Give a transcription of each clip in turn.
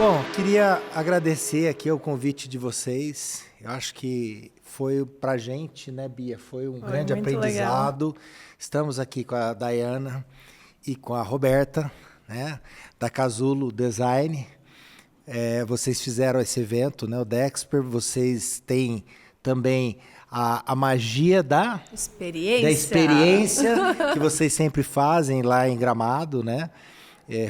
Bom, queria agradecer aqui o convite de vocês. Eu acho que foi pra gente, né, Bia? Foi um grande Muito aprendizado. legal. Estamos aqui com a Dayana e com a Roberta, né, da Casulo Design. Vocês fizeram esse evento, né, o Dexper. Vocês têm também a magia da Experiência. experiência que vocês sempre fazem lá em Gramado, né?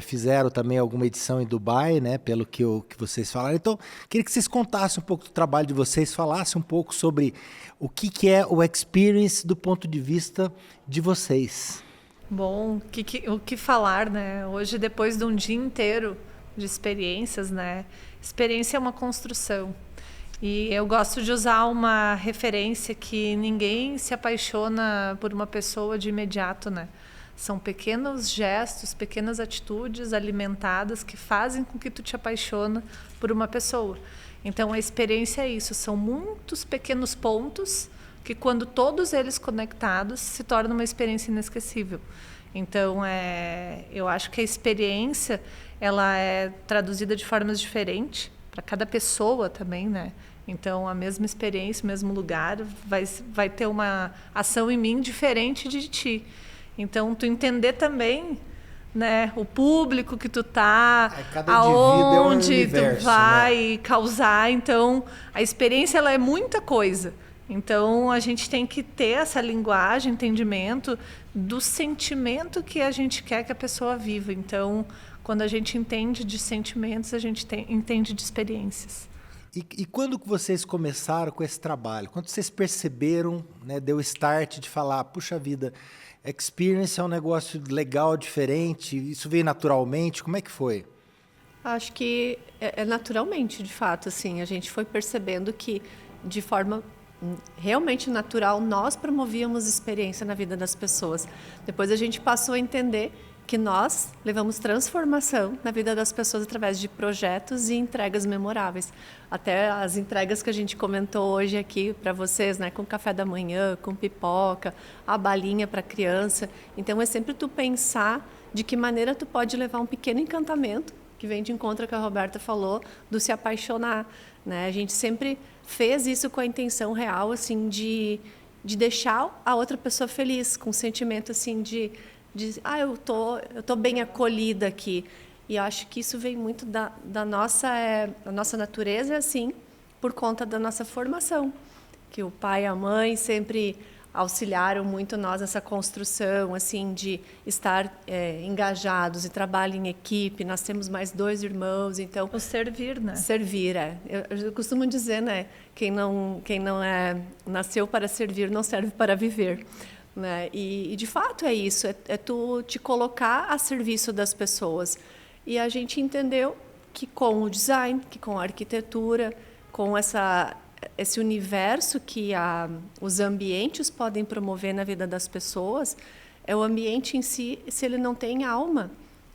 Fizeram também alguma edição em Dubai, né? Pelo que vocês falaram. Então, queria que vocês contassem um pouco do trabalho de vocês, falassem um pouco sobre o que é o experience do ponto de vista de vocês. Bom, o que falar, né? Hoje, depois de um dia inteiro de experiências, né? Experiência é uma construção. E eu gosto de usar uma referência que ninguém se apaixona por uma pessoa de imediato, né? São pequenos gestos, pequenas atitudes alimentadas que fazem com que tu te apaixona por uma pessoa. Então, a experiência é isso. São muitos pequenos pontos que, quando todos eles conectados, se torna uma experiência inesquecível. Então, eu acho que a experiência ela é traduzida de formas diferentes para cada pessoa também, né? Então, a mesma experiência, o mesmo lugar, vai ter uma ação em mim diferente de ti. Então, tu entender também, né, o público que tu tá, Cada indivíduo é um aonde universo, tu vai né? causar. Então, a experiência ela é muita coisa. Então, a gente tem que ter essa linguagem, entendimento do sentimento que a gente quer que a pessoa viva. Então, quando a gente entende de sentimentos, a gente entende de experiências. E quando que vocês começaram com esse trabalho? Quando vocês perceberam, né, deu start de falar, puxa vida, experience é um negócio legal, diferente, isso veio naturalmente, como é que foi? Acho que é naturalmente, de fato, assim, a gente foi percebendo que de forma realmente natural nós promovíamos experiência na vida das pessoas. Depois a gente passou a entender que nós levamos transformação na vida das pessoas através de projetos e entregas memoráveis. Até as entregas que a gente comentou hoje aqui para vocês, né, com café da manhã, com pipoca, a balinha para criança. Então é sempre tu pensar de que maneira tu pode levar um pequeno encantamento, que vem de encontro que a Roberta falou, do se apaixonar, né? A gente sempre fez isso com a intenção real, assim, de deixar a outra pessoa feliz, com um sentimento assim de eu tô bem acolhida aqui. E eu acho que isso vem muito da nossa natureza, assim, por conta da nossa formação, que o pai e a mãe sempre auxiliaram muito nós nessa construção, assim, de estar engajados e trabalho em equipe. Nós temos mais 2 irmãos, então O servir, né? servir eu costumo dizer, né, quem não nasceu para servir não serve para viver, né? E de fato é isso, é tu te colocar a serviço das pessoas. E a gente entendeu que com o design, que com a arquitetura, com esse universo que os ambientes podem promover na vida das pessoas, o ambiente em si, se ele não tem alma,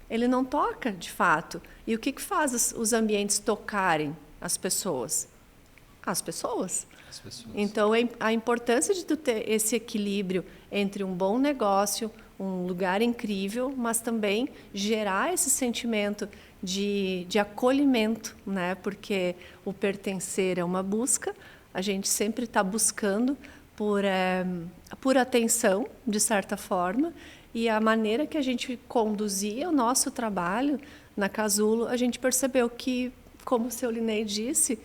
ele não toca de fato. E o que faz os ambientes tocarem as pessoas? As pessoas. Então, a importância de tu ter esse equilíbrio entre um bom negócio, um lugar incrível, mas também gerar esse sentimento de acolhimento, né? Porque o pertencer é uma busca, a gente sempre está buscando por atenção, de certa forma, e a maneira que a gente conduzia o nosso trabalho na Casulo, a gente percebeu que, como o seu Linei disse,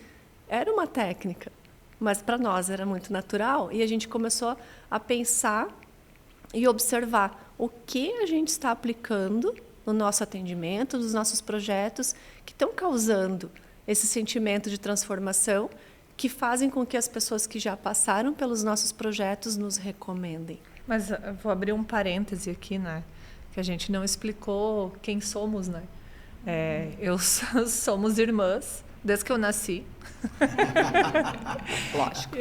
era uma técnica, mas para nós era muito natural, e a gente começou a pensar e observar o que a gente está aplicando no nosso atendimento, nos nossos projetos, que estão causando esse sentimento de transformação, que fazem com que as pessoas que já passaram pelos nossos projetos nos recomendem. Mas eu vou abrir um parêntese aqui, né? Que a gente não explicou quem somos, né? Somos irmãs, desde que eu nasci. Lógico.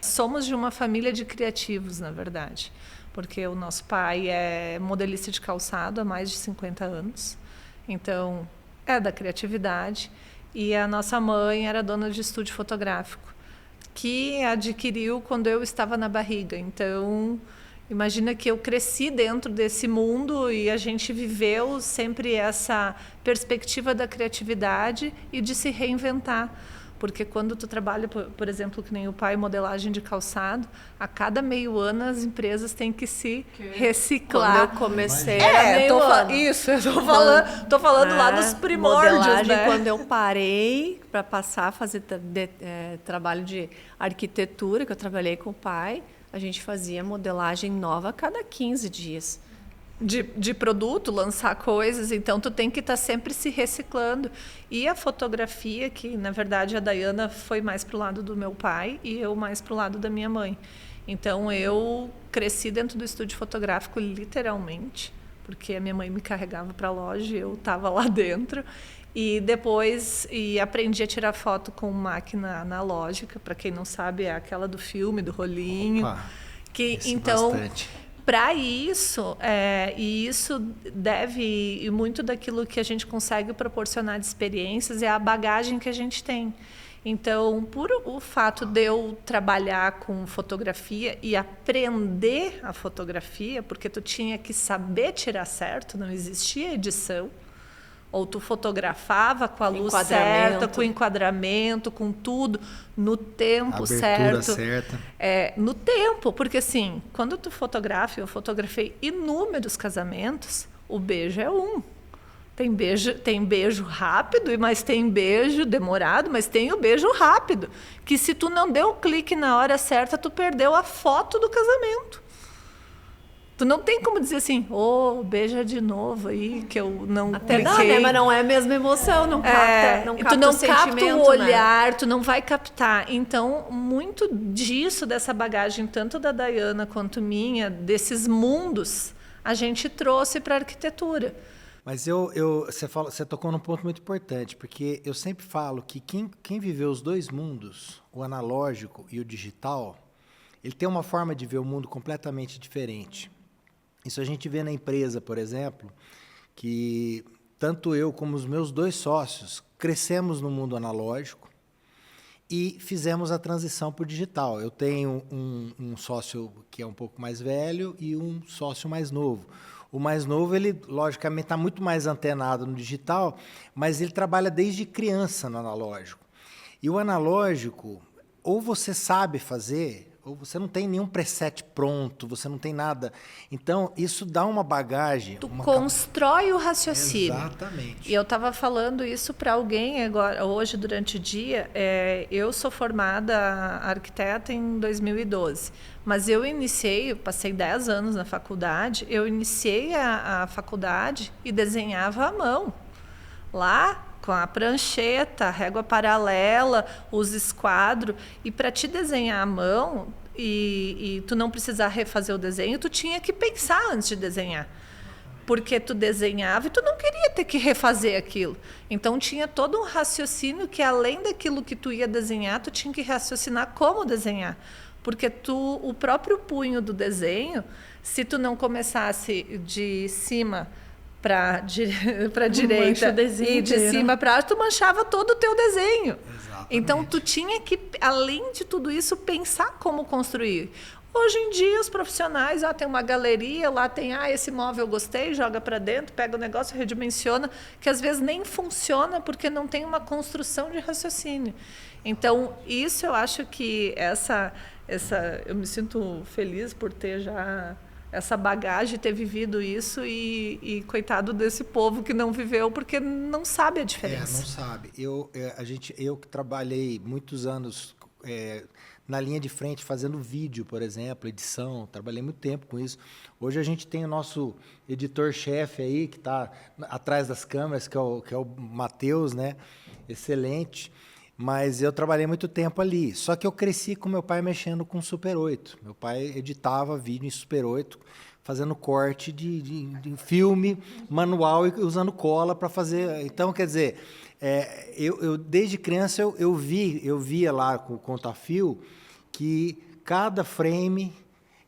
Somos de uma família de criativos, na verdade. Porque o nosso pai é modelista de calçado há mais de 50 anos. Então, é da criatividade. E a nossa mãe era dona de estúdio fotográfico, que adquiriu quando eu estava na barriga. Então, Imagina que eu cresci dentro desse mundo e a gente viveu sempre essa perspectiva da criatividade e de se reinventar. Porque quando tu trabalha, por exemplo, que nem o pai, modelagem de calçado, a cada meio ano as empresas têm que se reciclar. Quando eu comecei era meio ano. Isso, eu tô falando lá nos primórdios, modelagem, né? Quando eu parei para passar a fazer trabalho de arquitetura, que eu trabalhei com o pai, a gente fazia modelagem nova a cada 15 dias. De produto, lançar coisas, então tu tem que estar sempre se reciclando. E a fotografia, que na verdade a Dayana foi mais pro lado do meu pai e eu mais pro lado da minha mãe. Então eu cresci dentro do estúdio fotográfico literalmente, porque a minha mãe me carregava para a loja e eu estava lá dentro. E depois aprendi a tirar foto com máquina analógica, para quem não sabe, é aquela do filme, do rolinho. Opa, que então bastante. Para isso, e isso deve, e muito daquilo que a gente consegue proporcionar de experiências é a bagagem que a gente tem. Então, por o fato de eu trabalhar com fotografia e aprender a fotografia, porque tu tinha que saber tirar certo, não existia edição, ou tu fotografava com a luz certa, com enquadramento, com tudo, no tempo Abertura certo. certa. No tempo, porque assim, quando tu fotografa, eu fotografei inúmeros casamentos, o beijo é um. Tem beijo rápido, mas tem beijo demorado, mas tem o beijo rápido. Que se tu não deu o clique na hora certa, tu perdeu a foto do casamento. Tu não tem como dizer assim, beija de novo aí, que eu não até cliquei. dá, né? Mas não é a mesma emoção, não capta, tu não o sentimento, capta o olhar, né? tu não vai captar. Então, muito disso, dessa bagagem, tanto da Dayana quanto minha, desses mundos, a gente trouxe para a arquitetura. Mas você tocou num ponto muito importante, porque eu sempre falo que quem viveu os dois mundos, o analógico e o digital, ele tem uma forma de ver o mundo completamente diferente. Isso a gente vê na empresa, por exemplo, que tanto eu como os meus 2 sócios crescemos no mundo analógico e fizemos a transição para o digital. Eu tenho um sócio que é um pouco mais velho e um sócio mais novo. O mais novo, ele, logicamente, está muito mais antenado no digital, mas ele trabalha desde criança no analógico. E o analógico, ou você sabe fazer, ou você não tem nenhum preset pronto, você não tem nada. Então, isso dá uma bagagem. Tu constrói o raciocínio. Exatamente. E eu estava falando isso para alguém agora, hoje, durante o dia. Eu sou formada arquiteta em 2012, mas eu passei 10 anos na faculdade, eu iniciei a faculdade e desenhava à mão. Lá, com a prancheta, a régua paralela, os esquadros. E para te desenhar à mão e tu não precisar refazer o desenho, tu tinha que pensar antes de desenhar. Porque tu desenhava e tu não queria ter que refazer aquilo. Então, tinha todo um raciocínio que, além daquilo que tu ia desenhar, tu tinha que raciocinar como desenhar. Porque o próprio punho do desenho, se tu não começasse de cima para direita e de cima para baixo, tu manchava todo o teu desenho. Exatamente. Então, tu tinha que, além de tudo isso, pensar como construir. Hoje em dia, os profissionais, tem uma galeria, lá tem, esse móvel eu gostei, joga para dentro, pega o negócio, redimensiona, que às vezes nem funciona porque não tem uma construção de raciocínio. Então, isso eu acho que eu me sinto feliz por ter já essa bagagem, ter vivido isso e coitado desse povo que não viveu porque não sabe a diferença. Não sabe. Eu que trabalhei muitos anos na linha de frente fazendo vídeo, por exemplo, edição, trabalhei muito tempo com isso. Hoje a gente tem o nosso editor-chefe aí que está atrás das câmeras, que é o Matheus, né? Excelente. Mas eu trabalhei muito tempo ali. Só que eu cresci com meu pai mexendo com Super 8. Meu pai editava vídeo em Super 8, fazendo corte de filme manual e usando cola para fazer. Então, quer dizer, eu desde criança eu via lá com o Contafio que cada frame,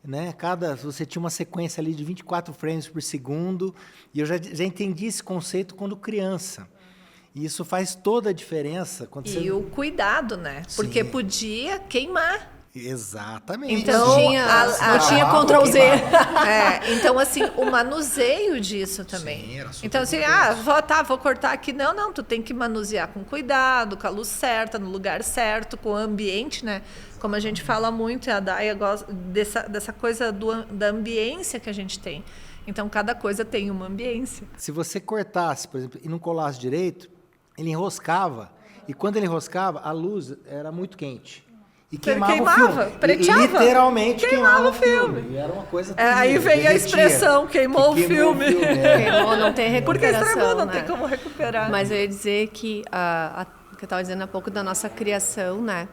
né, você tinha uma sequência ali de 24 frames por segundo, e eu já entendi esse conceito quando criança. E isso faz toda a diferença. O cuidado, né? Porque Sim. podia queimar. Exatamente. Então, Não tinha Ctrl Z. Então, assim, o manuseio disso também. Sim, era super Então, assim, vou cortar aqui. Não, tu tem que manusear com cuidado, com a luz certa, no lugar certo, com o ambiente, né? Como a gente fala muito, a Daia gosta dessa coisa da ambiência que a gente tem. Então, cada coisa tem uma ambiência. Se você cortasse, por exemplo, e não colasse direito, ele enroscava. E quando ele enroscava, a luz era muito quente. E queimava o filme. Preteava. Literalmente queimava o filme. E era uma coisa aí vem a expressão, queimou o filme. Queimou, não tem recuperação. Porque estragou, não né? tem como recuperar. Mas eu ia dizer que, que eu estava dizendo há pouco da nossa criação, né?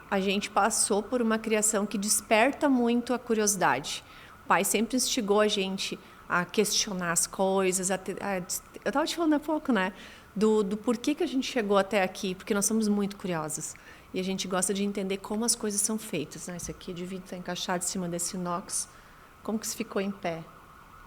A gente passou por uma criação que desperta muito a curiosidade. O pai sempre instigou a gente a questionar as coisas. Eu estava te falando há pouco, né? Do porquê que a gente chegou até aqui, porque nós somos muito curiosos. E a gente gosta de entender como as coisas são feitas. Né? Esse aqui devia estar encaixado em cima desse inox. Como que isso ficou em pé?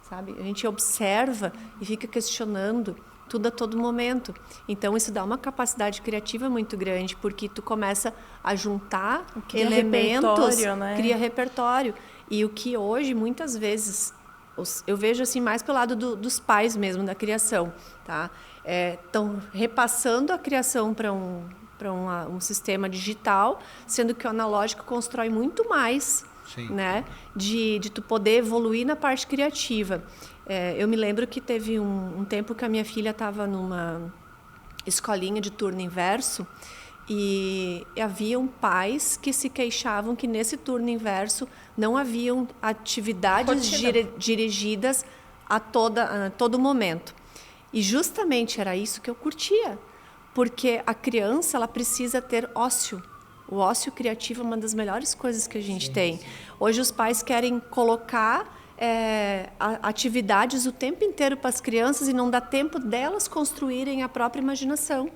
Sabe? A gente observa e fica questionando tudo a todo momento. Então, isso dá uma capacidade criativa muito grande, porque tu começa a juntar elementos, né? cria repertório. E o que hoje, muitas vezes, eu vejo assim mais pelo lado dos pais mesmo, da criação. Tá? Estão repassando a criação para um sistema digital, sendo que o analógico constrói muito mais, né, de tu poder evoluir na parte criativa. Eu me lembro que teve um tempo que a minha filha estava numa escolinha de turno inverso e haviam pais que se queixavam que nesse turno inverso não haviam atividades dirigidas a todo momento. E justamente era isso que eu curtia. Porque a criança ela precisa ter ócio. O ócio criativo é uma das melhores coisas que a gente tem. Hoje os pais querem colocar atividades o tempo inteiro para as crianças e não dá tempo delas construírem a própria imaginação.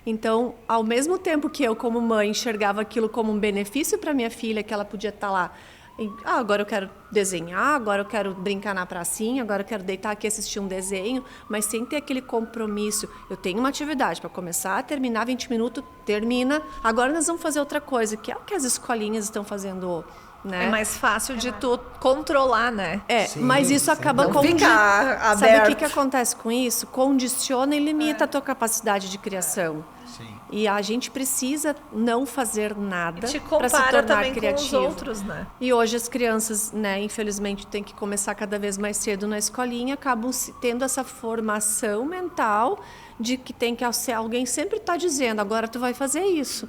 Então, ao mesmo tempo que eu, como mãe, enxergava aquilo como um benefício para minha filha, que ela podia estar lá, agora eu quero desenhar, agora eu quero brincar na pracinha, agora eu quero deitar aqui e assistir um desenho, mas sem ter aquele compromisso. Eu tenho uma atividade para começar, terminar 20 minutos, termina. Agora nós vamos fazer outra coisa, que é o que as escolinhas estão fazendo. Né? É mais fácil de tu controlar, né? Mas isso acaba condicionando. Sabe o que acontece com isso? Condiciona e limita a tua capacidade de criação. Sim. E a gente precisa não fazer nada para se compara tornar também criativo. com os outros, né? E hoje as crianças, né, infelizmente, têm que começar cada vez mais cedo na escolinha, acabam tendo essa formação mental de que tem que ser alguém sempre está dizendo, agora tu vai fazer isso.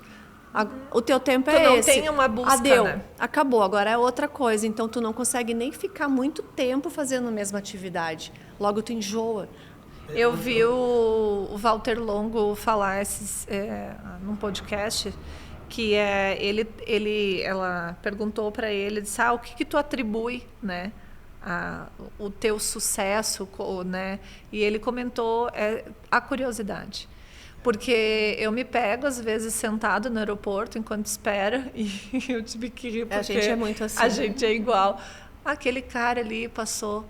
O teu tempo é esse. Tu não tem uma busca, né? Acabou, agora é outra coisa. Então, tu não consegue nem ficar muito tempo fazendo a mesma atividade. Logo, tu enjoa. Eu vi o Walter Longo falar num podcast que ela perguntou para ele, disse, o que tu atribui, né, o teu sucesso, né? E ele comentou a curiosidade. Porque eu me pego, às vezes, sentado no aeroporto enquanto espera e eu tive que rir porque a gente é muito assim. A gente é igual. Aquele cara ali passou...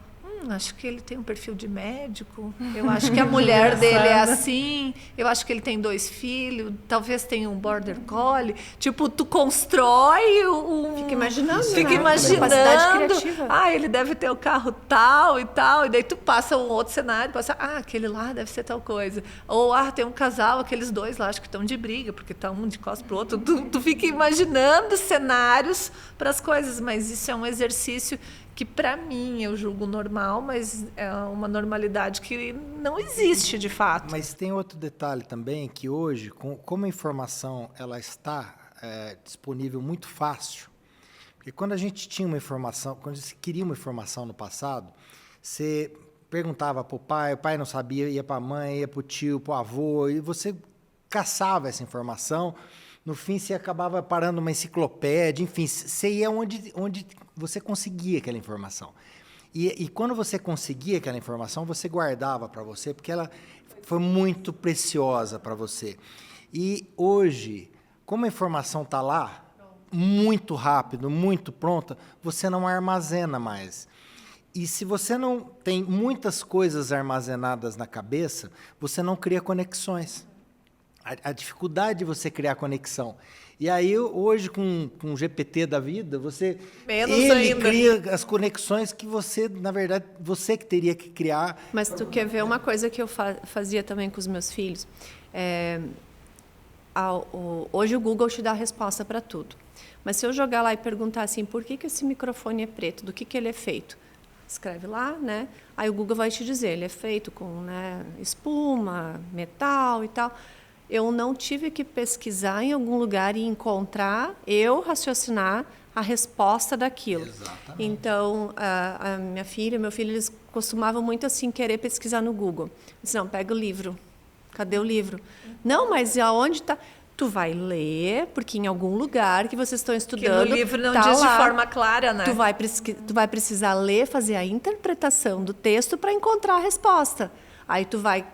acho que ele tem um perfil de médico, eu acho que a mulher dele é assim, eu acho que ele tem 2 filhos, talvez tenha um border collie. Tipo, tu constrói Fica imaginando, Fica né? imaginando. Capacidade criativa. Ele deve ter o carro tal, e daí tu passa um outro cenário, aquele lá deve ser tal coisa. Ou, tem um casal, aqueles 2 lá, acho que estão de briga, porque tá um de costas pro outro. Tu fica imaginando cenários para as coisas, mas isso é um exercício que para mim eu julgo normal, mas é uma normalidade que não existe de fato. Mas tem outro detalhe também, que hoje, como a informação ela está disponível muito fácil, porque quando a gente tinha uma informação, quando você queria uma informação no passado, você perguntava para o pai não sabia, ia para a mãe, ia para o tio, para o avô, e você caçava essa informação. No fim, você acabava parando numa enciclopédia, enfim, você ia onde você conseguia aquela informação. E quando você conseguia aquela informação, você guardava para você, porque ela foi muito preciosa para você. E hoje, como a informação está lá, muito rápido, muito pronta, você não armazena mais. E se você não tem muitas coisas armazenadas na cabeça, você não cria conexões. a dificuldade de você criar conexão. E aí, hoje, com o GPT da vida, ele ainda cria as conexões que você, na verdade, você que teria que criar. Mas tu quer ver uma coisa que eu fazia também com os meus filhos? Hoje o Google te dá a resposta para tudo. Mas se eu jogar lá e perguntar assim, por que esse microfone é preto? Do que ele é feito? Escreve lá, né? Aí o Google vai te dizer, ele é feito com, né, espuma, metal e tal. Eu não tive que pesquisar em algum lugar e encontrar, raciocinar a resposta daquilo. Exatamente. Então, a minha filha e meu filho, eles costumavam muito assim querer pesquisar no Google. Eu disse, não, pega o livro. Cadê o livro? Não, mas aonde está? Tu vai ler, porque em algum lugar que vocês estão estudando... Que no livro não tá diz lá. De forma clara, né? Tu vai precisar ler, fazer a interpretação do texto para encontrar a resposta. Aí tu vai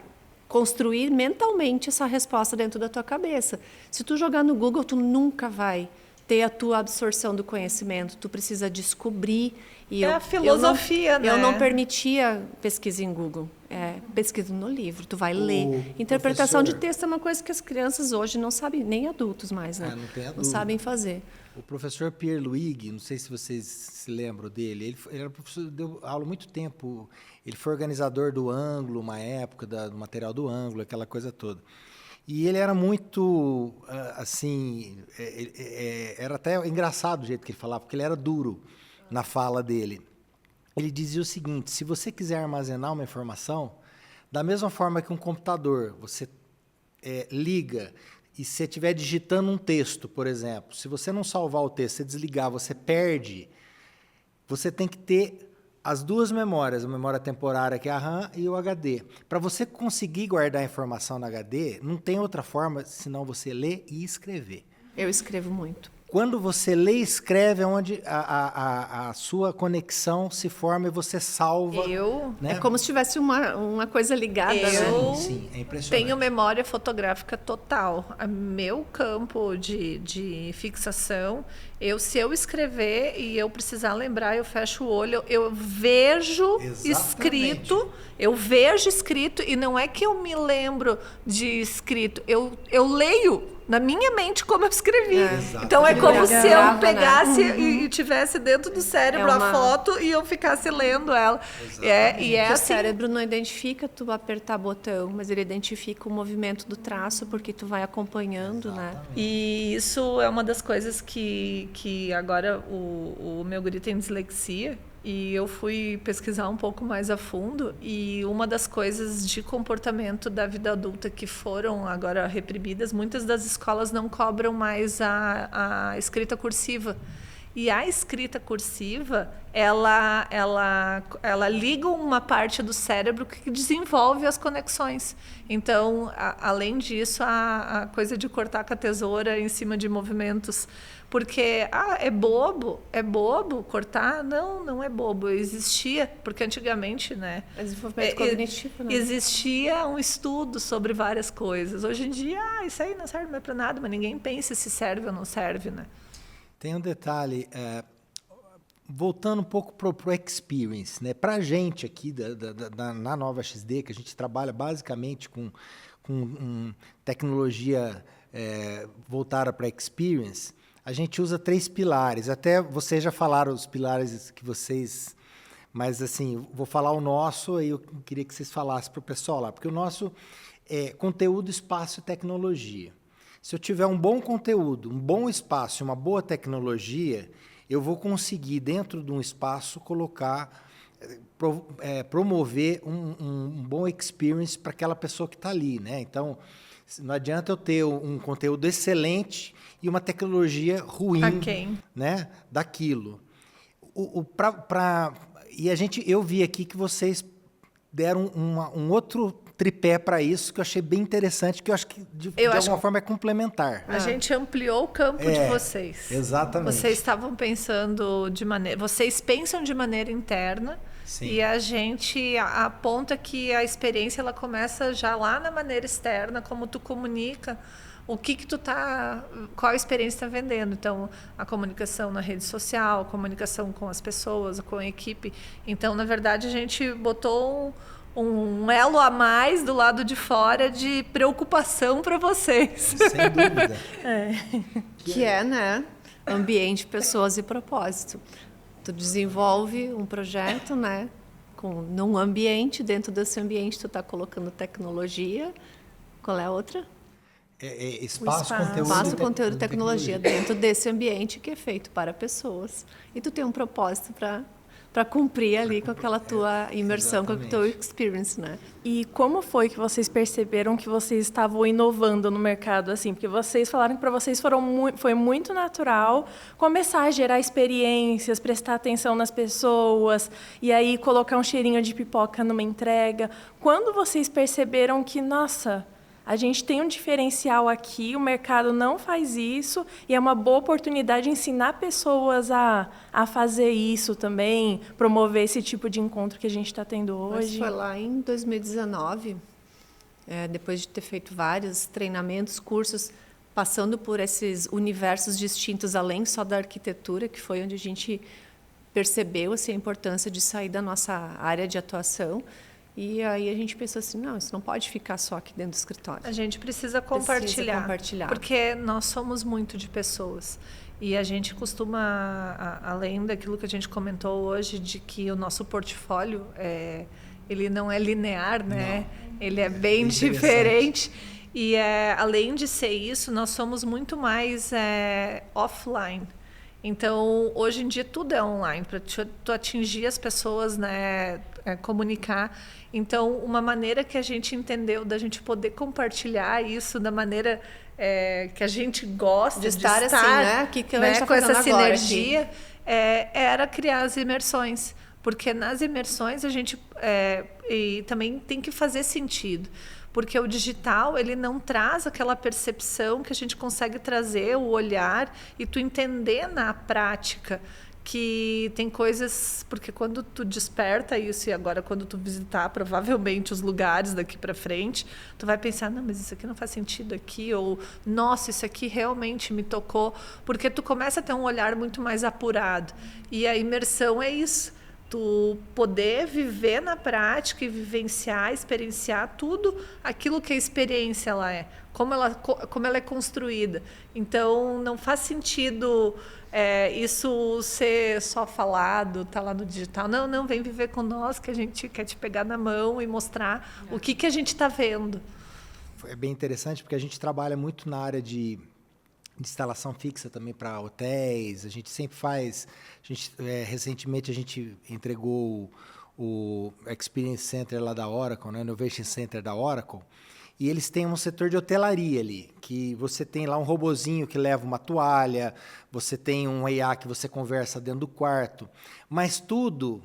construir mentalmente essa resposta dentro da tua cabeça. Se tu jogar no Google, tu nunca vai ter a tua absorção do conhecimento. Tu precisa descobrir. E a filosofia, né? Eu não permitia pesquisa em Google. Pesquisa no livro. Tu vai ler. Interpretação de texto é uma coisa que as crianças hoje não sabem, nem adultos mais, né? Não sabem fazer. O professor Pierre Luig, não sei se vocês se lembram dele, ele era professor, deu aula há muito tempo, ele foi organizador do Ângulo, uma época, do material do Ângulo, aquela coisa toda. E ele era muito, assim, era até engraçado o jeito que ele falava, porque ele era duro na fala dele. Ele dizia o seguinte, se você quiser armazenar uma informação, da mesma forma que um computador, você liga... E se você estiver digitando um texto, por exemplo, se você não salvar o texto, você desligar, você perde, você tem que ter as duas memórias, a memória temporária, que é a RAM, e o HD. Para você conseguir guardar a informação no HD, não tem outra forma senão você ler e escrever. Eu escrevo muito. Quando você lê e escreve, é onde a sua conexão se forma e você salva. Né? É como se tivesse uma coisa ligada. Sim, é impressionante. Tenho memória fotográfica total. Meu campo de fixação, se eu escrever e eu precisar lembrar, eu fecho o olho, eu vejo escrito, e não é que eu me lembro de escrito, eu leio na minha mente como eu escrevi. Então é como se eu pegasse e tivesse dentro do cérebro a foto e eu ficasse lendo ela. O cérebro não identifica tu apertar botão, mas ele identifica o movimento do traço, porque tu vai acompanhando, né? E isso é uma das coisas que agora o meu guri tem dislexia. E eu fui pesquisar um pouco mais a fundo, e uma das coisas de comportamento da vida adulta que foram agora reprimidas, muitas das escolas não cobram mais a escrita cursiva. E a escrita cursiva, ela liga uma parte do cérebro que desenvolve as conexões. Então, além disso, a coisa de cortar com a tesoura em cima de movimentos. Porque, é bobo cortar? Não é bobo. Existia, porque antigamente, né? Desenvolvimento cognitivo, né? Existia um estudo sobre várias coisas. Hoje em dia, isso aí não serve mais para nada, mas ninguém pensa se serve ou não serve, né? Tem um detalhe, voltando um pouco para o experience, né? Para a gente aqui na Nova XD, que a gente trabalha basicamente com tecnologia voltada para experience, a gente usa 3 pilares. Até vocês já falaram os pilares que vocês... Mas, assim, vou falar o nosso, aí eu queria que vocês falassem para o pessoal lá, porque o nosso é conteúdo, espaço e tecnologia. Se eu tiver um bom conteúdo, um bom espaço e uma boa tecnologia, eu vou conseguir, dentro de um espaço, colocar, promover um bom experience para aquela pessoa que está ali, né? Então, não adianta eu ter um conteúdo excelente e uma tecnologia ruim, né, daquilo. Eu vi aqui que vocês deram um outro tripé para isso, que eu achei bem interessante, que eu acho que de alguma forma é complementar. A gente ampliou o campo de vocês. Exatamente. Vocês estavam pensando vocês pensam de maneira interna. Sim. E a gente aponta que a experiência ela começa já lá na maneira externa, como tu comunica, qual a experiência está vendendo. Então, a comunicação na rede social, a comunicação com as pessoas, com a equipe. Então, na verdade, a gente botou um elo a mais do lado de fora de preocupação para vocês. Sem dúvida. Que é, né? Ambiente, pessoas e propósito. Tu desenvolve um projeto, né? Num ambiente, dentro desse ambiente tu está colocando tecnologia. Qual é a outra? Espaço, conteúdo e tecnologia dentro desse ambiente que é feito para pessoas. E tu tem um propósito para cumprir ali com aquela tua imersão, com a tua experience, né? E como foi que vocês perceberam que vocês estavam inovando no mercado, assim? Porque vocês falaram que para vocês foi muito natural começar a gerar experiências, prestar atenção nas pessoas, e aí colocar um cheirinho de pipoca numa entrega. Quando vocês perceberam que, nossa, a gente tem um diferencial aqui, o mercado não faz isso, e é uma boa oportunidade de ensinar pessoas a fazer isso também, promover esse tipo de encontro que a gente está tendo hoje? Mas foi lá em 2019, depois de ter feito vários treinamentos, cursos, passando por esses universos distintos, além só da arquitetura, que foi onde a gente percebeu assim, a importância de sair da nossa área de atuação. E aí a gente pensou assim, não, isso não pode ficar só aqui dentro do escritório. A gente precisa compartilhar. Porque nós somos muito de pessoas. E a gente costuma, além daquilo que a gente comentou hoje, de que o nosso portfólio, ele não é linear, né? Não. Ele é bem diferente. E além de ser isso, nós somos muito mais offline. Então, hoje em dia, tudo é online, para tu atingir as pessoas, né, comunicar. Então, uma maneira que a gente entendeu da gente poder compartilhar isso da maneira que a gente gosta de estar assim, né? Que a gente tá com essa sinergia, era criar as imersões. Porque nas imersões a gente e também tem que fazer sentido. Porque o digital, ele não traz aquela percepção que a gente consegue trazer, o olhar, e tu entender na prática que tem coisas... Porque quando tu desperta isso, e agora quando tu visitar provavelmente os lugares daqui para frente, tu vai pensar, não, mas isso aqui não faz sentido aqui, ou, nossa, isso aqui realmente me tocou. Porque tu começa a ter um olhar muito mais apurado. E a imersão é isso. Tu poder viver na prática e vivenciar, experienciar tudo aquilo que a experiência ela é, como ela é construída. Então, não faz sentido isso ser só falado, tá lá no digital. Não, vem viver conosco, que a gente quer te pegar na mão e mostrar o que a gente está vendo. É bem interessante, porque a gente trabalha muito na área de instalação fixa também para hotéis. A gente sempre faz... recentemente a gente entregou o Experience Center lá da Oracle, né, o Innovation Center da Oracle, e eles têm um setor de hotelaria ali, que você tem lá um robozinho que leva uma toalha, você tem um IA que você conversa dentro do quarto, mas tudo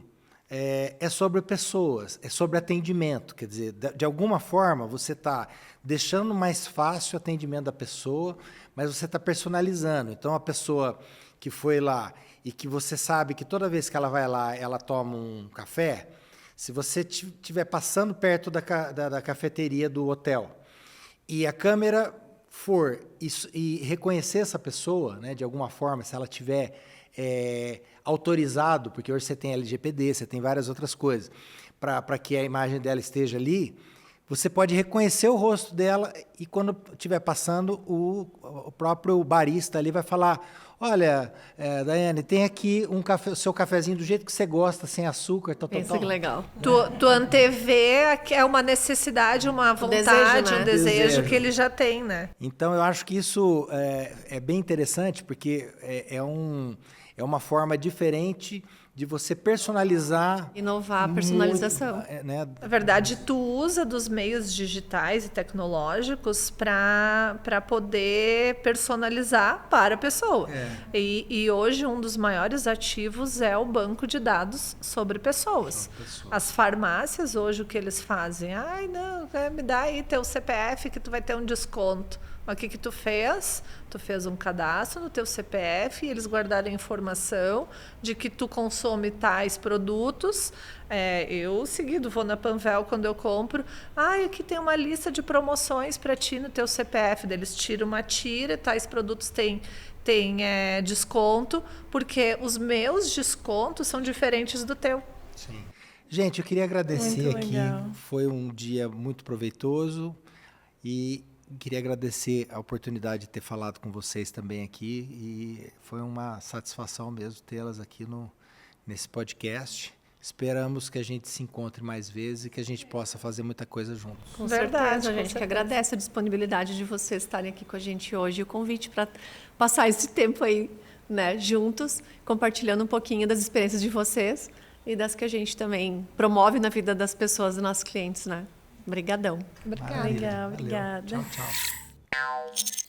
é sobre pessoas, é sobre atendimento. Quer dizer, de alguma forma você está deixando mais fácil o atendimento da pessoa, mas você está personalizando. Então, a pessoa que foi lá e que você sabe que toda vez que ela vai lá, ela toma um café, se você estiver passando perto da cafeteria do hotel e a câmera for e reconhecer essa pessoa, né, de alguma forma, se ela tiver autorizado, porque hoje você tem LGPD, você tem várias outras coisas, para que a imagem dela esteja ali, você pode reconhecer o rosto dela e quando estiver passando, o próprio barista ali vai falar, olha, Daiane, tem aqui o seu cafezinho do jeito que você gosta, sem açúcar, tal. Isso que legal. Tu antevê é uma necessidade, uma vontade, um desejo que ele já tem, né? Então, eu acho que isso é bem interessante, porque é uma forma diferente de você personalizar... Inovar a personalização. Né? Na verdade, tu usa dos meios digitais e tecnológicos para poder personalizar para a pessoa. E hoje, um dos maiores ativos é o banco de dados sobre pessoas. As farmácias, hoje, o que eles fazem? Ai, não, me dá aí teu CPF que tu vai ter um desconto. Mas o que tu fez? Tu fez um cadastro no teu CPF e eles guardaram a informação de que tu consome tais produtos. Eu, seguido, vou na Panvel quando eu compro. Aqui tem uma lista de promoções para ti no teu CPF. Eles tiram uma tira, tais produtos têm desconto, porque os meus descontos são diferentes do teu. Sim. Gente, eu queria agradecer Muito aqui. legal. Foi um dia muito proveitoso e queria agradecer a oportunidade de ter falado com vocês também aqui e foi uma satisfação mesmo tê-las aqui nesse podcast. Esperamos que a gente se encontre mais vezes e que a gente possa fazer muita coisa juntos. Com Verdade, certeza, com a gente que certeza. agradece a disponibilidade de vocês estarem aqui com a gente hoje e o convite para passar esse tempo aí, né, juntos, compartilhando um pouquinho das experiências de vocês e das que a gente também promove na vida das pessoas, dos nossos clientes, né? Obrigadão. Obrigada. Maravilha, Legal, valeu. obrigada. Tchau, tchau.